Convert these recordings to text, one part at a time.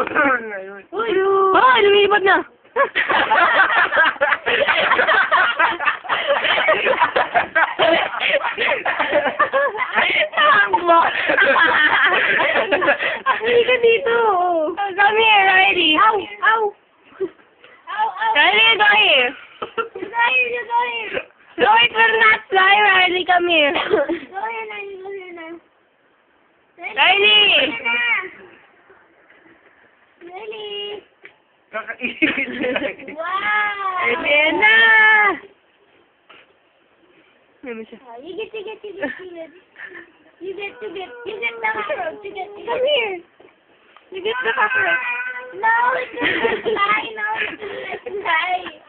Uy! Oh, lumilipad na! Takbo! Halika dito! Come here, Riley! Ow! Ow! Riley, go here! You go here, you go here! No, it will not fly, Riley, come here! Go here na, you go here na. Riley! Riley! Kakainin. Wow! Ayan na! Ano siya? You get the cockroach, you get the come here! You get the cockroach. No, it doesn't fly, no, it doesn't fly.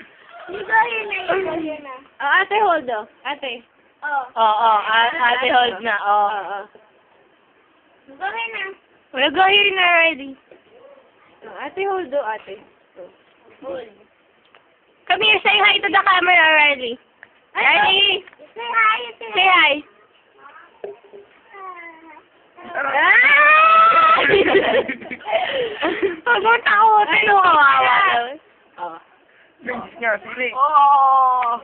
You go here na, you go here na. Oh, ate, hold oh. Ate. Oh. Oh, ate, hold na, oh. Go here na. Well, go here na, Riley. Oh, ate, hold oh, ate. Hold. Come here, say hi to the camera, Riley. Riley! Say hi, say hi. Huwag mo takutin, kawawa. Oh. Bilis niya, sili. Oh.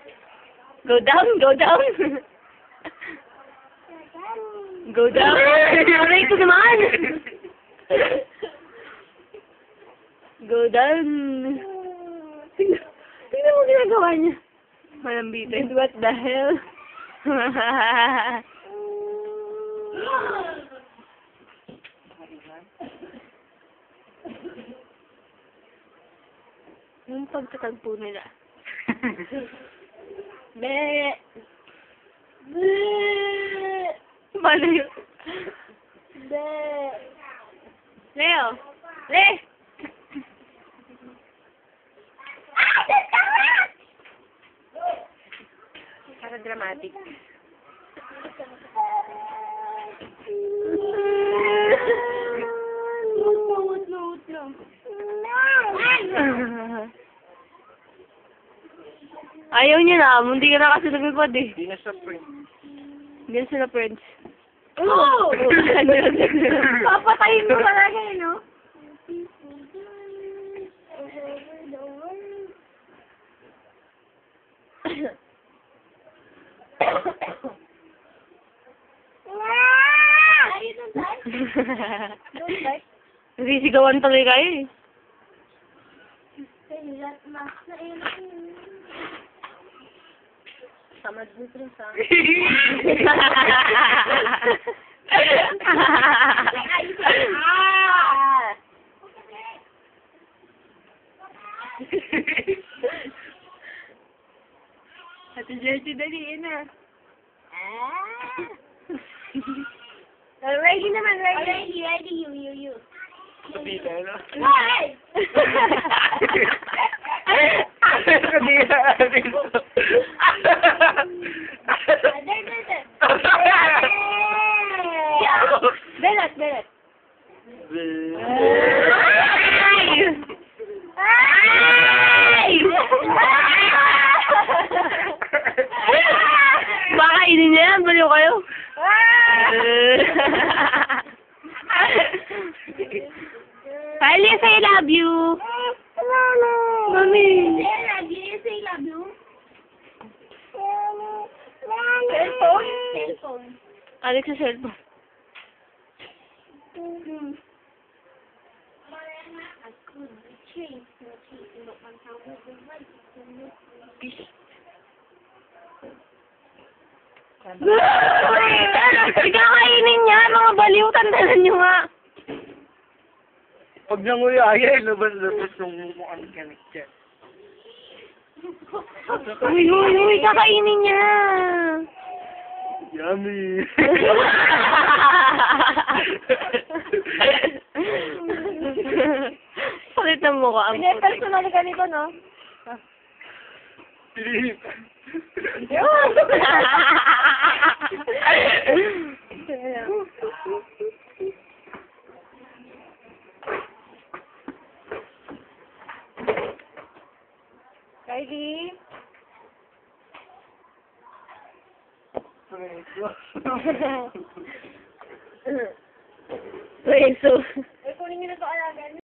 Go down, go down. Go down. Aray ko naman. Go down. Tingnan mo ginagawa niya. Malambitin. What the hell? Yung pagtatagpo nila. Be! Be! Paano yun? Be! Leo! Le! Para dramatic. Ayaw niya na, hindi ka na kasi lumipad eh. Hindi na siya friend. Hindi na sila friends. Oo! Papatayin mo talaga eh, no? Sisigawan tuloy kayo eh. Samad mo rin sa Ate Jersey, daliin na. Ready naman, ready. Ready, you. Sabi ka, no? Hey! Belat. Baka inin niya yan, baliw kayo. Riley, say I love you. Mami. Say I love you. Cellphone. Alex sa cellphone. Ikakainin niya, mga baliw, tandalan niyo nga. Pag nanguyaya, labas yung mukhang ganik siya. Uy, kakainin niya. Yummy. Palit ng mukha. Personal ka nito, no? Philip. Ready? Preso.